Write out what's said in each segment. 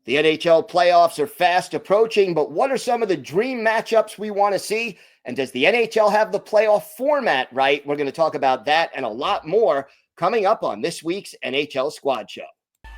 The NHL playoffs are fast approaching, but what are some of the dream matchups we want to see? And does the NHL have the playoff format right? We're going to talk about that and a lot more coming up on this week's NHL Squad Show.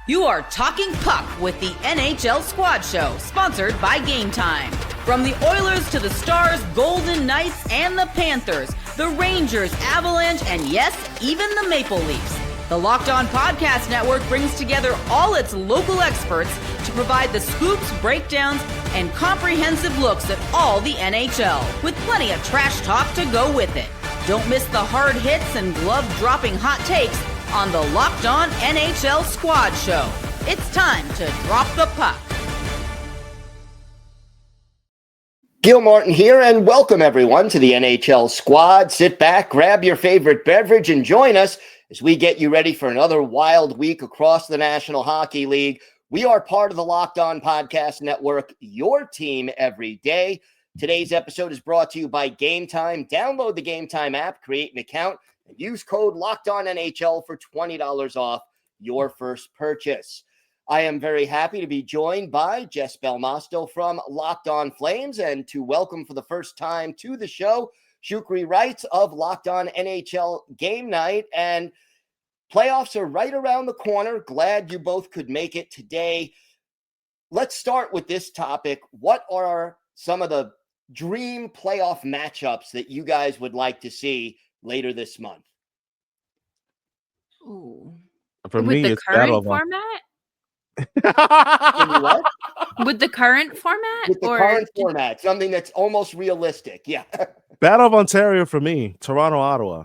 You are talking puck with the NHL Squad Show, sponsored by Game Time. From the Oilers to the Stars, Golden Knights, and the Panthers, the Rangers, Avalanche, and yes, even the Maple Leafs. The Locked On Podcast Network brings together all its local experts to provide the scoops, breakdowns, and comprehensive looks at all the NHL, with plenty of trash talk to go with it. Don't miss the hard hits and glove-dropping hot takes on the Locked On NHL Squad Show. It's time to drop the puck. Gil Martin here, and welcome everyone to the NHL Squad. Sit back, grab your favorite beverage, and join us as we get you ready for another wild week across the National Hockey League. We are part of the Locked On Podcast Network, your team every day. Today's episode is brought to you by Game Time. Download the Game Time app, create an account, and use code LOCKEDONNHL for $20 off your first purchase. I am very happy to be joined by Jess Belmosto from Locked On Flames, and to welcome for the first time to the show, Shukri Wrights of Locked On NHL Game Night. And playoffs are right around the corner. Glad you both could make it today. Let's start with this topic. What are some of the dream playoff matchups that you guys would like to see later this month? Ooh. For With me, the it's current format? What? With the current format? With the current format, something that's almost realistic. Yeah. Battle of Ontario for me, Toronto, Ottawa.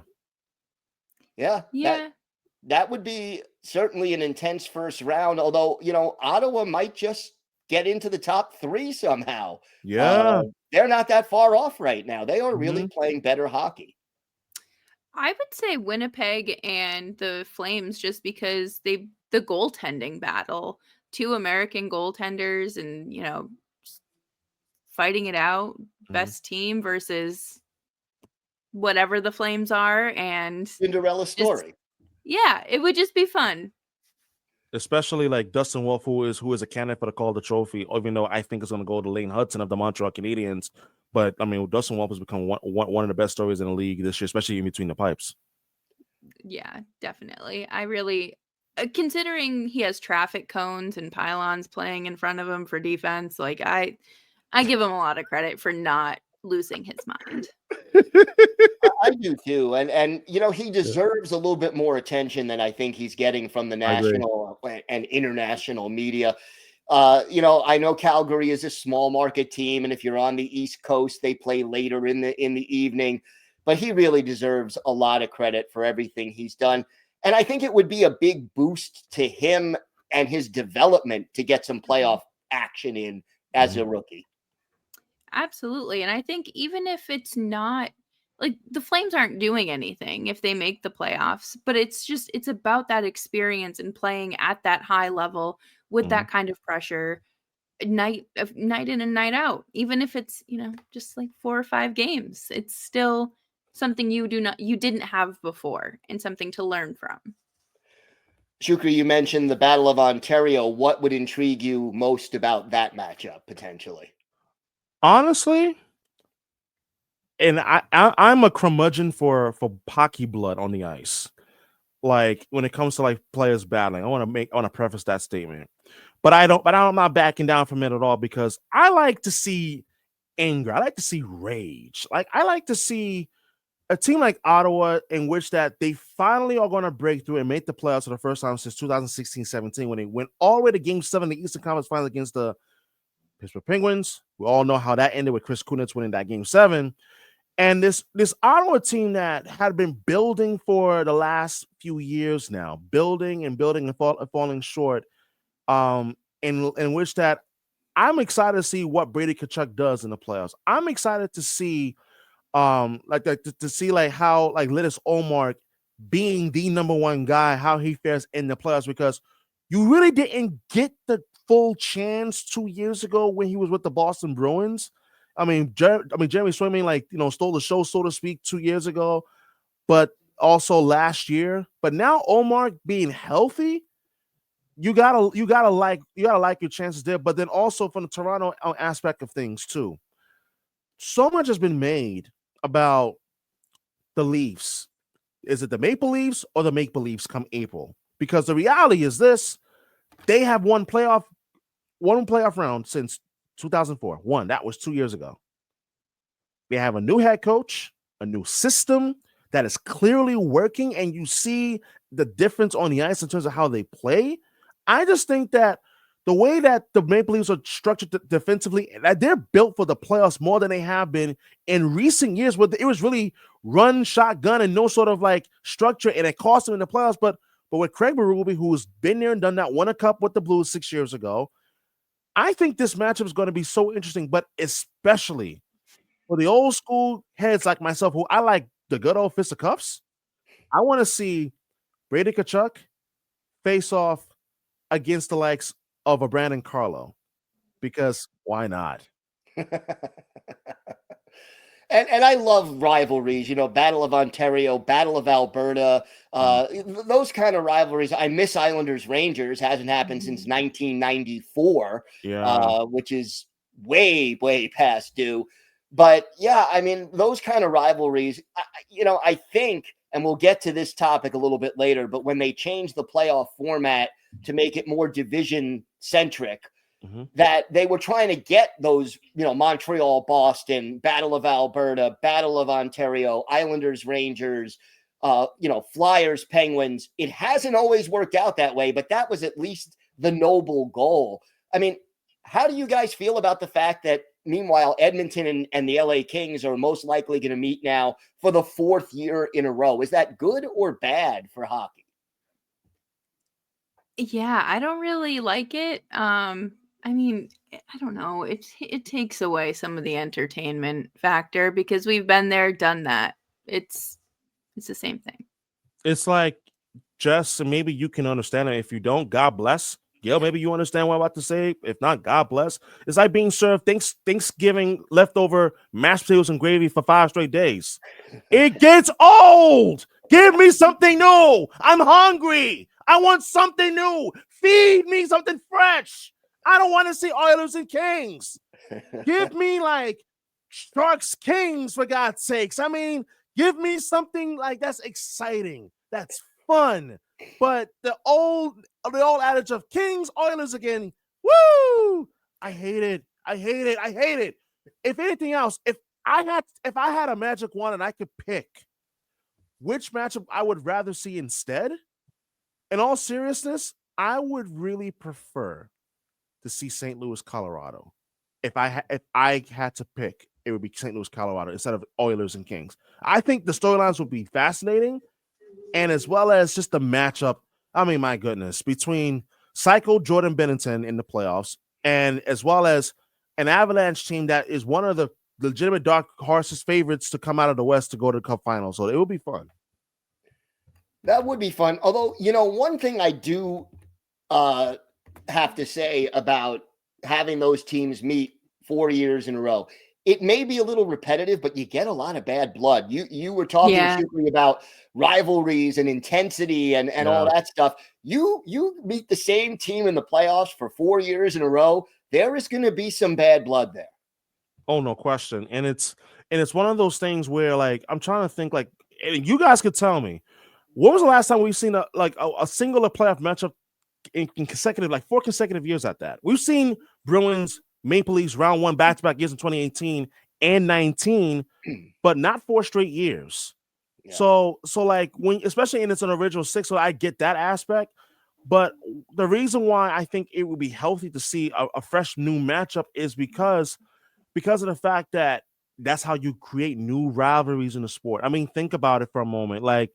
Yeah. That would be certainly an intense first round, although, Ottawa might just get into the top three somehow. Yeah. They're not that far off right now. They are really playing better hockey. I would say Winnipeg and the Flames, just because the goaltending battle, two American goaltenders and, fighting it out, best team versus whatever the Flames are. And Cinderella story. It would just be fun. Especially like Dustin Wolf, who is a candidate for the Calder Trophy, even though I think it's going to go to Lane Hudson of the Montreal Canadiens. But, I mean, Dustin Wolf has become one of the best stories in the league this year, especially in between the pipes. Yeah, definitely. I really, considering he has traffic cones and pylons playing in front of him for defense, like I give him a lot of credit for not losing his mind. I do too. And he deserves a little bit more attention than I think he's getting from the national and international media. I know Calgary is a small market team, and if you're on the East Coast, they play later in the evening. But he really deserves a lot of credit for everything he's done. And I think it would be a big boost to him and his development to get some playoff action in as a rookie. Absolutely. And I think even if it's not like the Flames aren't doing anything if they make the playoffs, but it's about that experience and playing at that high level with that kind of pressure night in and night out. Even if it's, just like 4 or 5 games, it's still something you didn't have before and something to learn from. Shukri, you mentioned the Battle of Ontario. What would intrigue you most about that matchup potentially? Honestly, and I'm a curmudgeon for hockey blood on the ice. Like when it comes to like players battling, I want to preface that statement. But I'm not backing down from it at all, because I like to see anger. I like to see rage. Like I like to see a team like Ottawa in which that they finally are going to break through and make the playoffs for the first time since 2016-17, when they went all the way to Game 7 of the Eastern Conference Finals against the Pittsburgh Penguins. We all know how that ended with Chris Kunitz winning that Game 7. And this Ottawa team that had been building for the last few years now, building and falling short, in which that I'm excited to see what Brady Tkachuk does in the playoffs. I'm excited to see to see like how like Linus Ullmark being the number one guy, how he fares in the playoffs, because you really didn't get the full chance 2 years ago when he was with the Boston Bruins. I mean, Jeremy Swayman, stole the show, so to speak, 2 years ago, but also last year. But now Ullmark being healthy, you gotta like your chances there. But then also from the Toronto aspect of things too, so much has been made about the Leafs. Is it the Maple Leafs or the Make-Believes come April? Because the reality is this: they have one playoff round since 2004. That was 2 years ago. They have a new head coach, a new system that is clearly working, and you see the difference on the ice in terms of how they play. I just think that the way that the Maple Leafs are structured defensively, that they're built for the playoffs more than they have been in recent years, where it was really run, shotgun, and no sort of like structure, and it cost them in the playoffs. But with Craig Berube, who's been there and done that, won a cup with the Blues 6 years ago, I think this matchup is going to be so interesting, but especially for the old school heads like myself, who I like the good old fisticuffs. I want to see Brady Tkachuk face off against the likes of a Brandon Carlo, because why not? And I love rivalries, Battle of Ontario, Battle of Alberta, those kind of rivalries. I miss Islanders Rangers. Hasn't happened since 1994, which is way, way past due. But yeah, I mean, those kind of rivalries, I think, and we'll get to this topic a little bit later, but when they changed the playoff format to make it more division centric, that they were trying to get those, Montreal, Boston, Battle of Alberta, Battle of Ontario, Islanders, Rangers, Flyers, Penguins. It hasn't always worked out that way, but that was at least the noble goal. I mean, how do you guys feel about the fact that, meanwhile, Edmonton and the LA Kings are most likely going to meet now for the 4th year in a row? Is that good or bad for hockey? Yeah, I don't really like it. I mean, I don't know. It takes away some of the entertainment factor, because we've been there, done that. It's the same thing. It's like, Jess, maybe you can understand it. If you don't, God bless. Gil, maybe you understand what I'm about to say. If not, God bless. It's like being served Thanksgiving leftover mashed potatoes and gravy for 5 straight days. It gets old. Give me something new. I'm hungry. I want something new. Feed me something fresh. I don't want to see Oilers and Kings. Give me like Sharks Kings, for God's sakes. I mean, give me something like that's exciting. That's fun. But the old adage of Kings, Oilers again, woo! I hate it. I hate it. I hate it. If anything else, if I had a magic wand and I could pick which matchup I would rather see instead, in all seriousness, I would really prefer to see St. Louis, Colorado. If I had to pick, it would be St. Louis, Colorado instead of Oilers and Kings. I think the storylines would be fascinating, and as well as just the matchup. I mean, my goodness, between Psycho Jordan Binnington in the playoffs, and as well as an Avalanche team that is one of the legitimate dark horses favorites to come out of the West to go to the Cup final. So it would be fun. That would be fun. Although, one thing I do have to say about having those teams meet 4 years in a row, it may be a little repetitive, but you get a lot of bad blood. You were talking Shukri, about rivalries and intensity and all that stuff. You meet the same team in the playoffs for 4 years in a row, there is going to be some bad blood there. Oh, no question. And it's one of those things where, like, I'm trying to think, like, and you guys could tell me, when was the last time we've seen a singular playoff matchup in consecutive, like 4 consecutive years at that? We've seen Bruins, Maple Leafs round 1 back-to-back years in 2018 and 19, but not 4 straight years. Yeah. So like, when, especially in it's an original 6, so I get that aspect. But the reason why I think it would be healthy to see a fresh new matchup is because of the fact that that's how you create new rivalries in the sport. I mean, think about it for a moment. Like,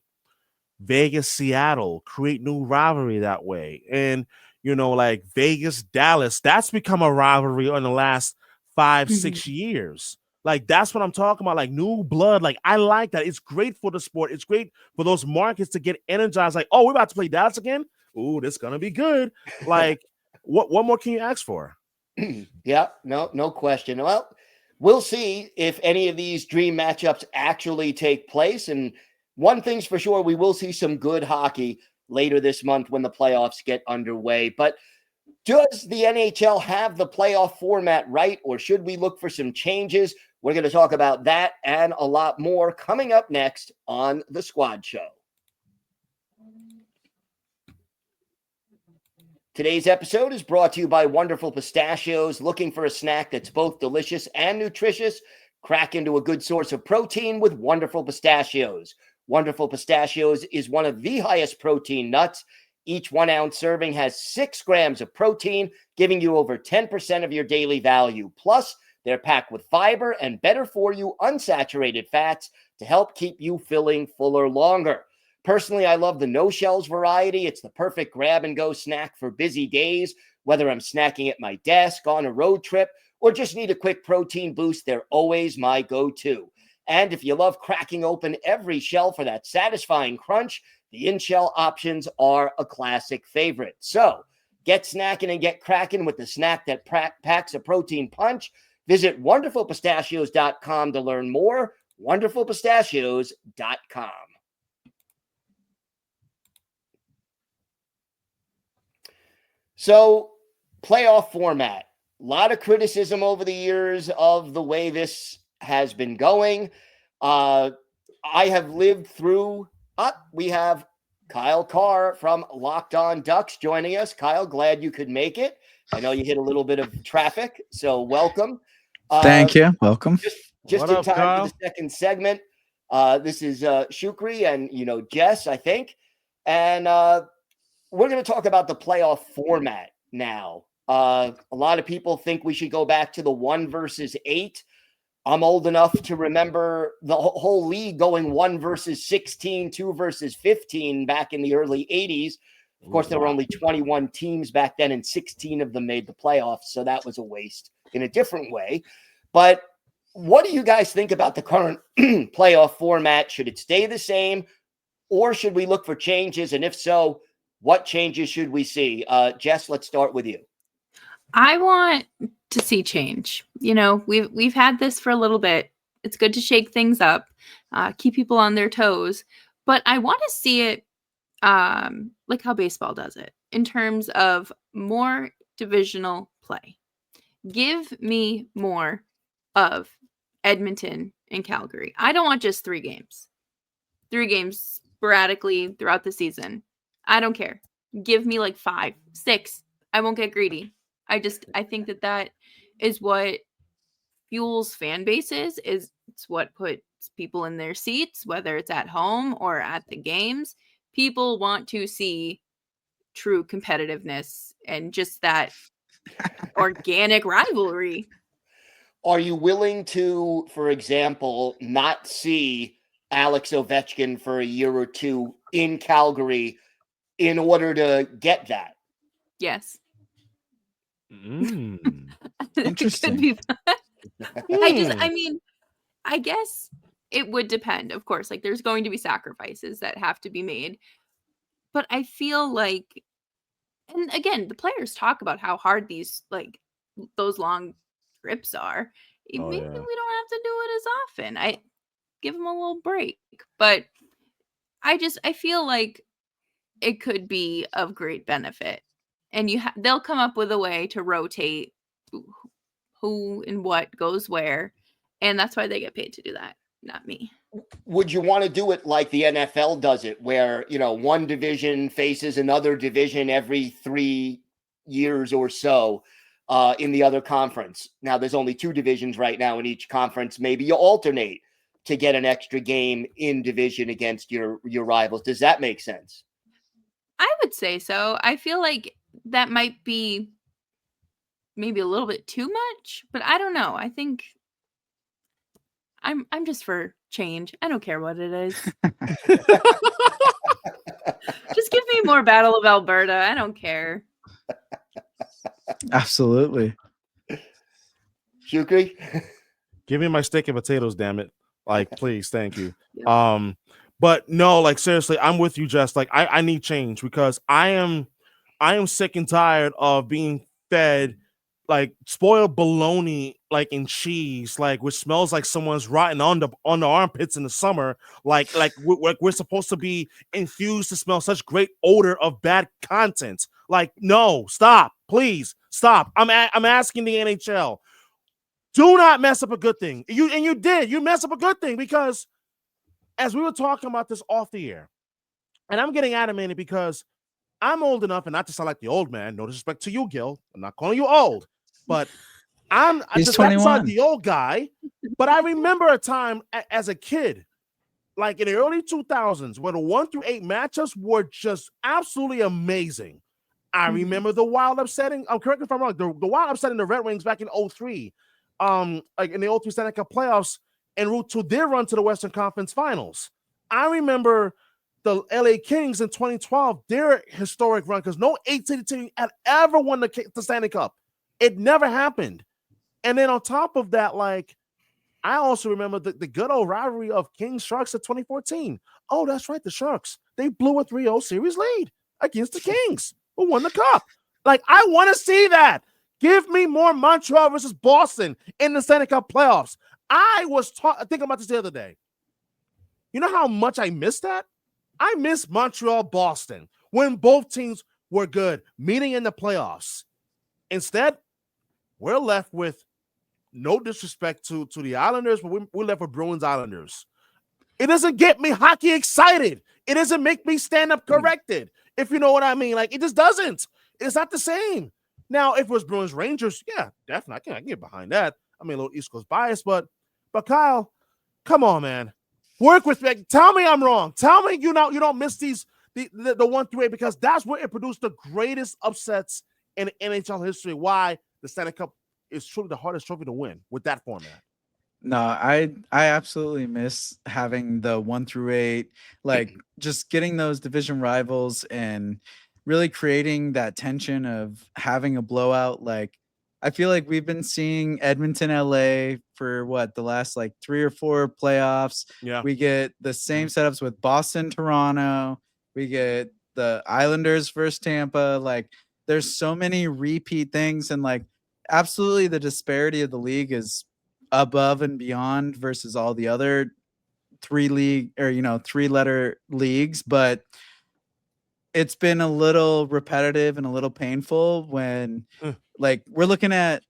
Vegas, Seattle, create new rivalry that way. And, like Vegas, Dallas, that's become a rivalry in the last 5-6 years. Like, that's what I'm talking about. Like, new blood. Like, I like that. It's great for the sport. It's great for those markets to get energized. Like, oh, we're about to play Dallas again. Ooh, this is going to be good. Like, what more can you ask for? Yeah, no question. Well, we'll see if any of these dream matchups actually take place. And one thing's for sure, we will see some good hockey. later this month when the playoffs get underway. But does the NHL have the playoff format right, or should we look for some changes? We're going to talk about that and a lot more coming up next on the Squad Show. Today's episode is brought to you by Wonderful Pistachios. Looking for a snack that's both delicious and nutritious? Crack into a good source of protein with Wonderful Pistachios. Wonderful Pistachios is one of the highest protein nuts. Each 1 ounce serving has 6 grams of protein, giving you over 10% of your daily value. Plus, they're packed with fiber and better for you unsaturated fats to help keep you feeling fuller longer. Personally, I love the no-shells variety. It's the perfect grab-and-go snack for busy days. Whether I'm snacking at my desk, on a road trip, or just need a quick protein boost, they're always my go-to. And if you love cracking open every shell for that satisfying crunch, the in-shell options are a classic favorite. So get snacking and get cracking with the snack that packs a protein punch. Visit wonderfulpistachios.com to learn more. wonderfulpistachios.com. So, playoff format. A lot of criticism over the years of the way this has been going. I have lived through. We have Kyle Carr from Locked On Ducks joining us. Kyle, glad you could make it. I know you hit a little bit of traffic, so welcome. Thank you. Welcome. Just in time Kyle? For the second segment. This is Shukri and Jess, I think, and we're going to talk about the playoff format now. A lot of people think we should go back to the 1 versus 8. I'm old enough to remember the whole league going 1 versus 16, 2 versus 15 back in the early 80s. Of course, there were only 21 teams back then, and 16 of them made the playoffs, so that was a waste in a different way. But what do you guys think about the current playoff format? Should it stay the same, or should we look for changes? And if so, what changes should we see? Jess, let's start with you. I want to see change. We've had this for a little bit. It's good to shake things up, keep people on their toes. But I want to see it like how baseball does it in terms of more divisional play. Give me more of Edmonton and Calgary. I don't want just 3 games. 3 games sporadically throughout the season. I don't care. Give me like 5, 6. I won't get greedy. I think that is what fuels fan bases. It's what puts people in their seats, whether it's at home or at the games. People want to see true competitiveness and just that organic rivalry. Are you willing to, for example, not see Alex Ovechkin for a year or 2 in Calgary in order to get that? Yes. Interesting. I guess it would depend, of course. Like, there's going to be sacrifices that have to be made. But I feel like, and again, the players talk about how hard those long trips are. Maybe we don't have to do it as often. I give them a little break. But I feel like it could be of great benefit. And they'll come up with a way to rotate who and what goes where. And that's why they get paid to do that, not me. Would you want to do it like the NFL does it, where, one division faces another division every 3 years or so in the other conference? Now, there's only 2 divisions right now in each conference. Maybe you alternate to get an extra game in division against your rivals. Does that make sense? I would say so. I feel like that might be maybe a little bit too much, but I don't know. I think I'm just for change. I don't care what it is. Just give me more Battle of Alberta. I don't care. Absolutely. Shukri? Give me my steak and potatoes, damn it. Like, please, thank you. Yeah. But no, like, seriously, I'm with you, Jess. Like, I need change because I am sick and tired of being fed like spoiled bologna, like in cheese, like which smells like someone's rotten on the armpits in the summer. Like we're supposed to be infused to smell such great odor of bad content. Like, no, stop, please stop. I'm asking the NHL, do not mess up a good thing. You mess up a good thing, because as we were talking about this off the air, and I'm getting animated because I'm old enough, and not to sound like the old man, no disrespect to you, Gil. I'm not calling you old, but He's just 21. the old guy. But I remember a time as a kid, like in the early 2000s, where the 1-8 matchups were just absolutely amazing. I remember the wild upsetting. I'm correct me if I'm wrong. The wild upsetting the Red Wings back in 2003, like in the 2003 Stanley Cup playoffs, en route to their run to the Western Conference Finals. I remember the LA Kings in 2012, their historic run, because no 8-city team had ever won the Stanley Cup. It never happened. And then on top of that, like, I also remember the good old rivalry of Kings Sharks of 2014. Oh, that's right, the Sharks. They blew a 3-0 series lead against the Kings, who won the Cup. Like, I want to see that. Give me more Montreal versus Boston in the Stanley Cup playoffs. I was thinking about this the other day. You know how much I missed that? I miss Montreal-Boston when both teams were good, meeting in the playoffs. Instead, we're left with, no disrespect to the Islanders, but we're left with Bruins-Islanders. It doesn't get me hockey excited. It doesn't make me stand up corrected, if you know what I mean. Like, it just doesn't. It's not the same. Now, if it was Bruins-Rangers, yeah, definitely. I can get behind that. I mean, a little East Coast bias, but Kyle, come on, man. Work with me. Tell me I'm wrong. Tell me you don't miss the 1-8, because that's where it produced the greatest upsets in NHL history. Why the Stanley Cup is truly the hardest trophy to win with that format. No, I absolutely miss having the 1-8, like just getting those division rivals and really creating that tension of having a blowout. Like, I feel like we've been seeing Edmonton, LA for the last like 3 or 4 playoffs. Yeah. We get the same setups with Boston, Toronto. We get the Islanders versus Tampa. Like, there's so many repeat things, and like, absolutely the disparity of the league is above and beyond versus all the other 3-letter leagues. But it's been a little repetitive and a little painful when like we're looking at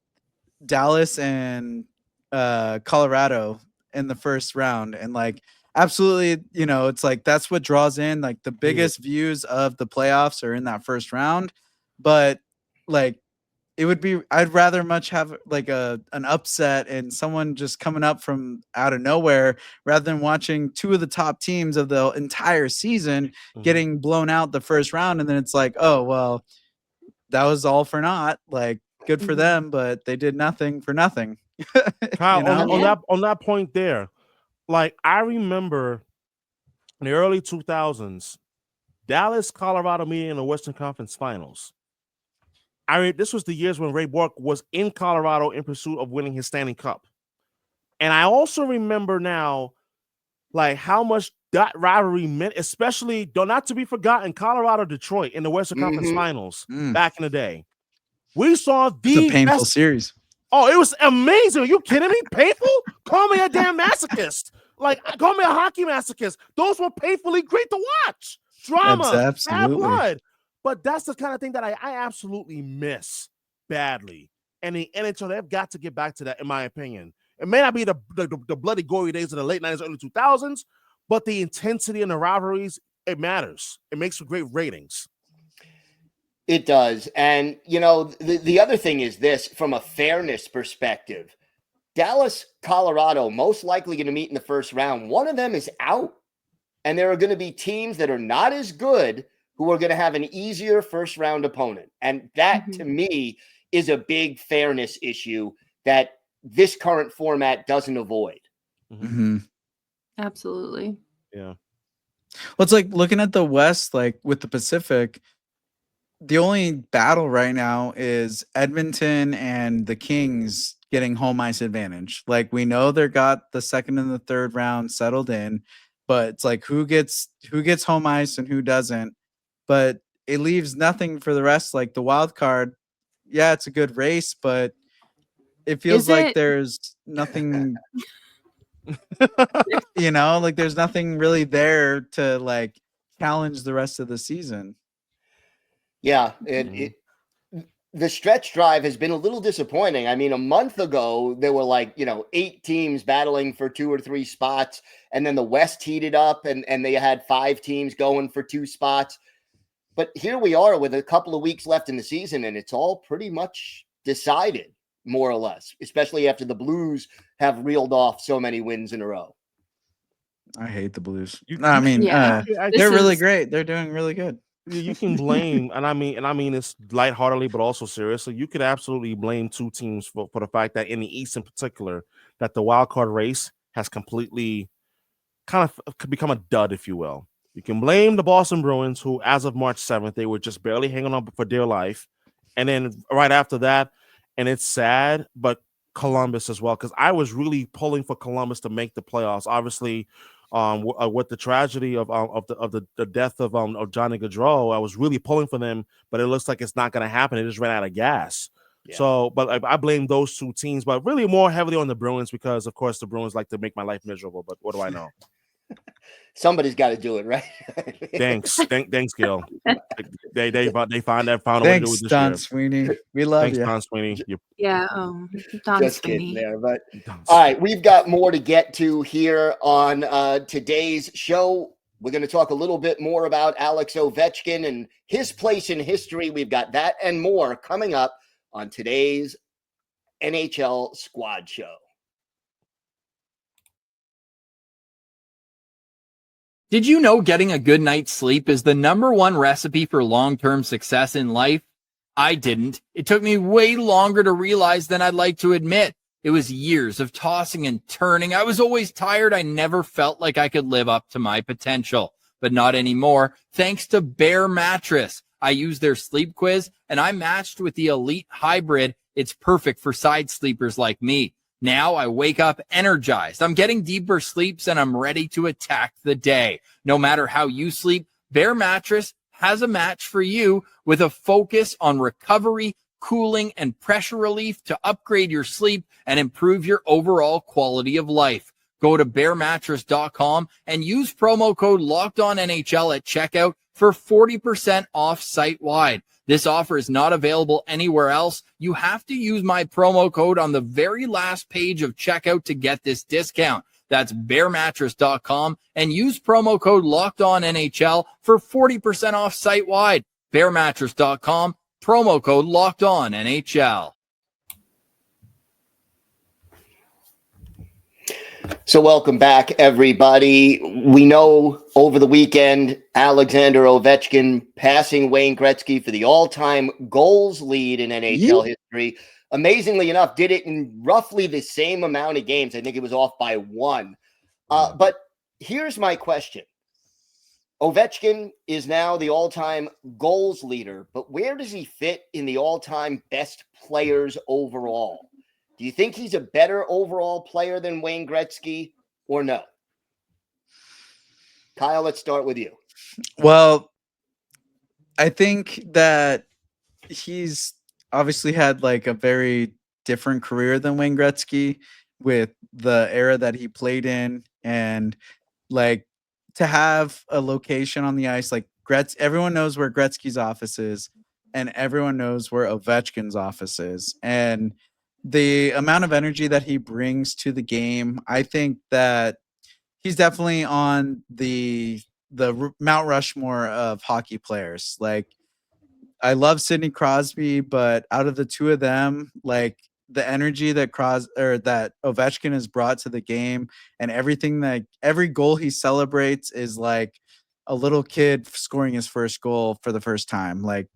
Dallas and Colorado in the first round, and like, absolutely, it's like that's what draws in like the biggest views of the playoffs are in that first round. But like, I'd rather much have like an upset and someone just coming up from out of nowhere, rather than watching 2 of the top teams of the entire season getting blown out the first round. And then it's like, oh, well, that was all for naught. Like, good for them, but they did nothing for nothing. Kyle, on that point there, like, I remember in the early 2000s, Dallas, Colorado meeting in the Western Conference Finals. I mean, this was the years when Ray Bourque was in Colorado in pursuit of winning his Stanley Cup. And I also remember now, like, how much that rivalry meant, especially, not to be forgotten, Colorado-Detroit in the Western Conference Finals back in the day. We saw the painful series. Oh, it was amazing. Are you kidding me? Painful? Call me a damn masochist. Like, call me a hockey masochist. Those were painfully great to watch. Drama, bad blood. But that's the kind of thing that I absolutely miss badly. And the NHL, they've got to get back to that, in my opinion. It may not be the bloody, gory days of the late 90s, early 2000s, but the intensity and the rivalries, it matters. It makes for great ratings. It does. And, the other thing is this, from a fairness perspective, Dallas, Colorado, most likely going to meet in the first round. One of them is out. And there are going to be teams that are not as good who are going to have an easier first round opponent. And that, to me, is a big fairness issue that this current format doesn't avoid. Absolutely. Yeah. Well, it's like looking at the West, like with the Pacific, the only battle right now is Edmonton and the Kings getting home ice advantage. Like, we know they've got the second and the third round settled in, but it's like who gets home ice and who doesn't. But it leaves nothing for the rest. Like, the wild card, yeah, it's a good race, but it feels Is like it? there's nothing, like there's nothing really there to like challenge the rest of the season. Yeah, the stretch drive has been a little disappointing. I mean, a month ago, there were 8 teams battling for 2 or 3 spots. And then the West heated up and they had 5 teams going for 2 spots. But here we are with a couple of weeks left in the season, and it's all pretty much decided, more or less, especially after the Blues have reeled off so many wins in a row. I hate the Blues. Yeah, they're really great. They're doing really good. You can blame, and I mean it's lightheartedly, but also seriously. You could absolutely blame 2 teams for the fact that in the East, in particular, that the wild card race has completely kind of become a dud, if you will. You can blame the Boston Bruins, who, as of March 7th, they were just barely hanging on for dear life, and then right after that, and it's sad, but Columbus as well, because I was really pulling for Columbus to make the playoffs. Obviously, with the tragedy of the death of Johnny Gaudreau, I was really pulling for them, but it looks like it's not going to happen. It just ran out of gas. Yeah. So, but I blame those 2 teams, but really more heavily on the Bruins because, of course, the Bruins like to make my life miserable. But what do I know? Somebody's got to do it, right? Thanks, Gil. They found a way to do it this Don year. Sweeney. We love you. Thanks, Don Sweeney. Yeah, Don Just Sweeney. kidding there, but all right, we've got more to get to here on today's show. We're going to talk a little bit more about Alex Ovechkin and his place in history. We've got that and more coming up on today's NHL Squad Show. Did you know getting a good night's sleep is the #1 recipe for long-term success in life? I didn't. It took me way longer to realize than I'd like to admit. It was years of tossing and turning. I was always tired. I never felt like I could live up to my potential, but not anymore. Thanks to Bear Mattress. I used their sleep quiz and I matched with the Elite Hybrid. It's perfect for side sleepers like me. Now I wake up energized. I'm getting deeper sleeps and I'm ready to attack the day. No matter how you sleep, Bear Mattress has a match for you with a focus on recovery, cooling, and pressure relief to upgrade your sleep and improve your overall quality of life. Go to bearmattress.com and use promo code LOCKEDONNHL at checkout for 40% off site-wide. This offer is not available anywhere else. You have to use my promo code on the very last page of checkout to get this discount. That's bearmattress.com and use promo code LOCKEDONNHL for 40% off site-wide. Bearmattress.com, promo code LOCKEDONNHL. So welcome back, everybody. We know over the weekend, Alexander Ovechkin passing Wayne Gretzky for the all-time goals lead in NHL history. Amazingly enough, did it in roughly the same amount of games. I think it was off by 1. But here's my question. Ovechkin is now the all-time goals leader, but where does he fit in the all-time best players overall? Do you think he's a better overall player than Wayne Gretzky or no? Kyle, let's start with you. Well, I think that he's obviously had like a very different career than Wayne Gretzky with the era that he played in, and like to have a location on the ice, like everyone knows where Gretzky's office is and everyone knows where Ovechkin's office is. And the amount of energy that he brings to the game, I think that he's definitely on the Mount Rushmore of hockey players. Like, I love Sidney Crosby, but out of the 2 of them, like the energy that that Ovechkin has brought to the game, and everything, that every goal he celebrates is like a little kid scoring his first goal for the first time. Like,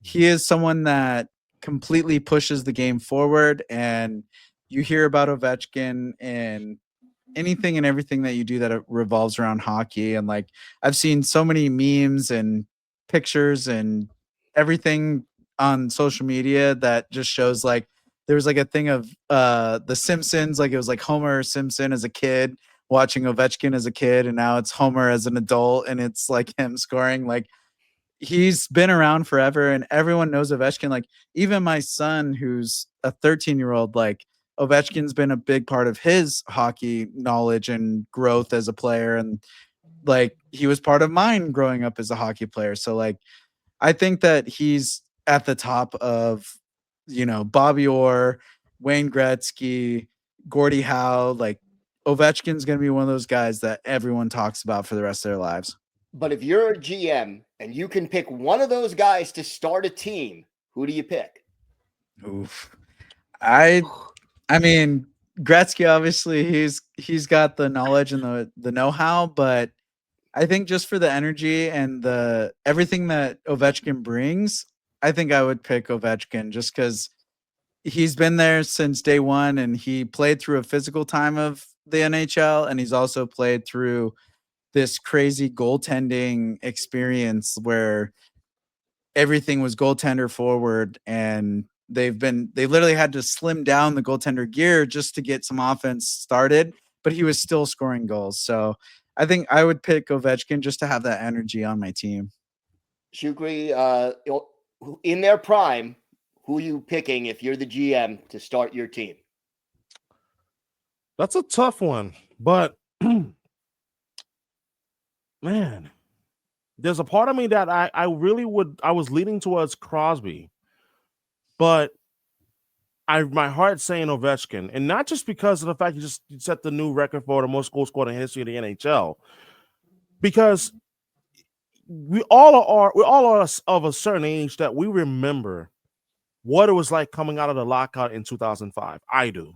he is someone that completely pushes the game forward, and you hear about Ovechkin and anything and everything that you do that revolves around hockey. And like, I've seen so many memes and pictures and everything on social media that just shows, like, there was like a thing of the Simpsons, like it was like Homer Simpson as a kid watching Ovechkin as a kid, and now it's Homer as an adult and it's like him scoring. Like, he's been around forever and everyone knows Ovechkin. Like even my son, who's a 13-year-old, like Ovechkin's been a big part of his hockey knowledge and growth as a player. And like he was part of mine growing up as a hockey player. So like I think that he's at the top of, Bobby Orr, Wayne Gretzky, Gordie Howe. Like Ovechkin's going to be one of those guys that everyone talks about for the rest of their lives. But if you're a GM and you can pick one of those guys to start a team, who do you pick? Oof. I mean, Gretzky, obviously he's got the knowledge and the know-how, but I think just for the energy and the everything that Ovechkin brings, I think I would pick Ovechkin just because he's been there since day one and he played through a physical time of the NHL, and he's also played through this crazy goaltending experience where everything was goaltender forward, and they literally had to slim down the goaltender gear just to get some offense started, but he was still scoring goals. So I think I would pick Ovechkin just to have that energy on my team. Shukri, in their prime, who are you picking if you're the GM to start your team? That's a tough one, but man, there's a part of me that I was leaning towards Crosby, but my heart's saying Ovechkin, and not just because of the fact he set the new record for the most goals scored in history of the NHL, because we all are of a certain age that we remember what it was like coming out of the lockout in 2005. I do.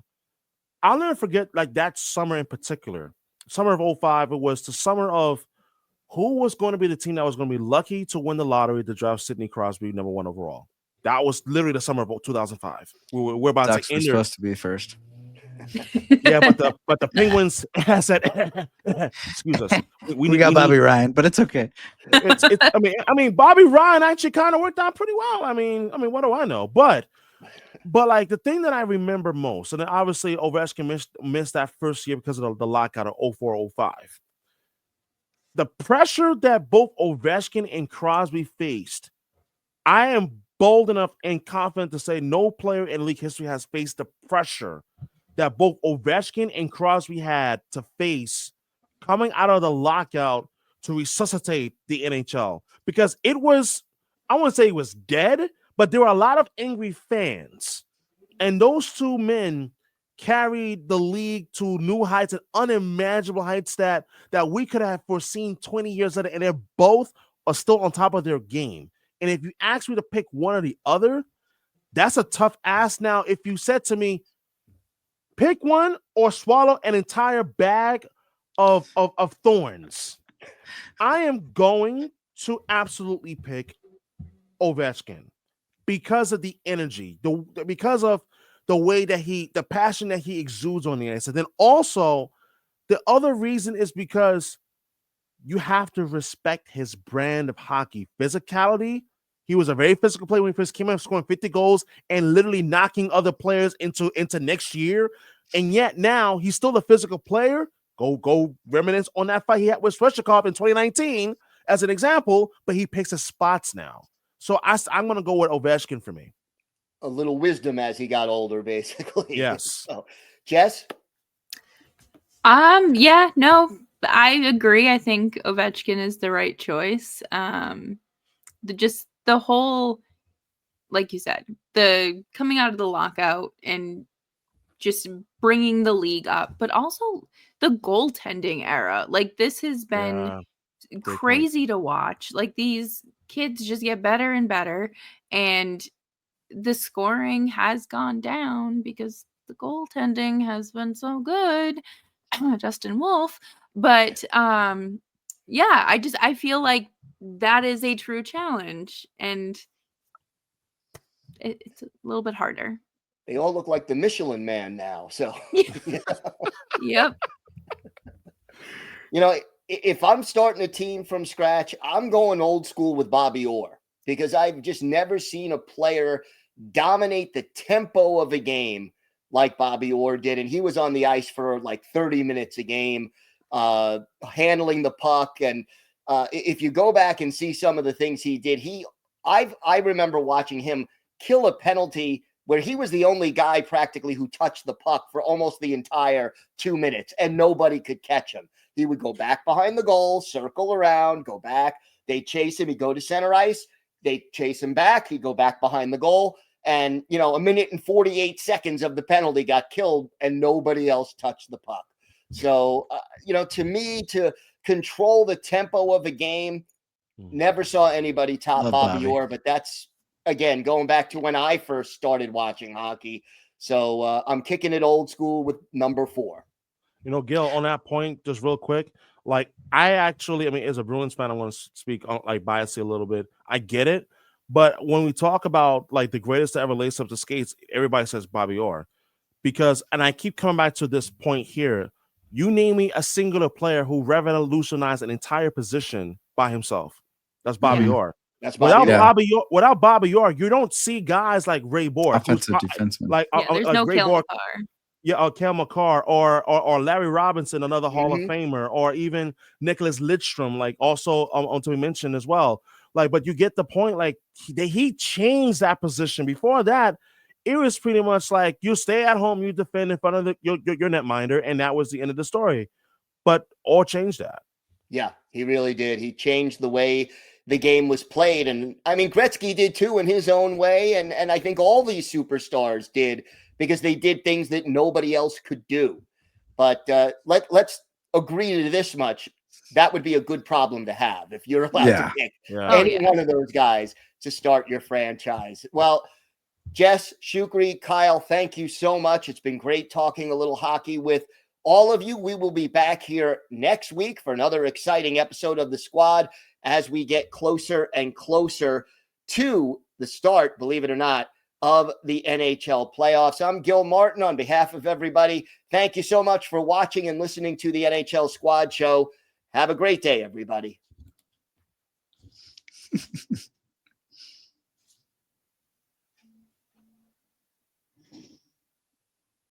I'll never forget like that summer in particular, summer of 2005. It was the summer of who was going to be the team that was going to be lucky to win the lottery to draft Sidney Crosby number 1 overall. That was literally the summer of 2005. We're about Ducks to were end supposed to be first. Yeah, but the Penguins has that. Excuse us. We got Bobby Ryan, but it's okay. I mean, Bobby Ryan actually kind of worked out pretty well. I mean, what do I know? But like the thing that I remember most, and then obviously Ovechkin missed that first year because of the lockout of 2004-2005. The pressure that both Ovechkin and Crosby faced, I am bold enough and confident to say no player in league history has faced the pressure that both Ovechkin and Crosby had to face coming out of the lockout to resuscitate the NHL. Because it was, I wouldn't say it was dead, but there were a lot of angry fans. And those two men carried the league to new heights and unimaginable heights that we could have foreseen 20 years later, and they're both are still on top of their game. And if you ask me to pick one or the other, that's a tough ask. Now, if you said to me, pick one or swallow an entire bag of thorns, I am going to absolutely pick Ovechkin because of the energy, because of the way that the passion that he exudes on the ice. And then also the other reason is because you have to respect his brand of hockey. Physicality. He was a very physical player when he first came out, scoring 50 goals and literally knocking other players into next year. And yet now he's still a physical player. Go reminisce on that fight he had with Svechnikov in 2019 as an example, but he picks his spots now. So I'm going to go with Ovechkin for me. A little wisdom as he got older, basically. Yes. So, Jess? Yeah, no, I agree. I think Ovechkin is the right choice. The whole, like you said, the coming out of the lockout and just bringing the league up, but also the goaltending era. Like this has been crazy to watch. Like these kids just get better and better, and the scoring has gone down because the goaltending has been so good. Justin Wolf. But yeah, I feel like that is a true challenge, and it's a little bit harder. They all look like the Michelin Man now. So, Yep. You know, if I'm starting a team from scratch, I'm going old school with Bobby Orr because I've just never seen a player dominate the tempo of a game like Bobby Orr did. And he was on the ice for like 30 minutes a game, handling the puck. And if you go back and see some of the things he did, I remember watching him kill a penalty where he was the only guy practically who touched the puck for almost the entire 2 minutes, and nobody could catch him. He would go back behind the goal, circle around, go back. They'd chase him. He'd go to center ice. They'd chase him back. He'd go back behind the goal. And, a minute and 48 seconds of the penalty got killed, and nobody else touched the puck. So, to me, to control the tempo of a game, never saw anybody top Bobby Orr, but that's, again, going back to when I first started watching hockey. So I'm kicking it old school with number 4. Gil, on that point, just real quick, like as a Bruins fan, I want to speak on biasly a little bit. I get it. But when we talk about like the greatest to ever lace up the skates, everybody says Bobby Orr. And I keep coming back to this point here. You name me a singular player who revolutionized an entire position by himself. That's Bobby Orr. That's Bobby Orr. Without Bobby Orr, you don't see guys like Ray Bork, offensive defenseman. There's no Ray Cale Bork, Makar. Cale Makar or Larry Robinson, another Hall of Famer, or even Nicholas Lidstrom, like also to be mentioned as well. But you get the point. Like he changed that position. Before that, it was pretty much like you stay at home, you defend in front of your netminder, and that was the end of the story. But Orr changed that. Yeah, he really did. He changed the way the game was played. And I mean, Gretzky did too in his own way. And I think all these superstars did, because they did things that nobody else could do. But let's agree to this much. That would be a good problem to have if you're allowed to pick any one of those guys to start your franchise. Well, Jess, Shukri, Kyle, thank you so much. It's been great talking a little hockey with all of you. We will be back here next week for another exciting episode of The Squad as we get closer and closer to the start, believe it or not, of the NHL playoffs. I'm Gil Martin on behalf of everybody. Thank you so much for watching and listening to the NHL Squad Show. Have a great day, everybody.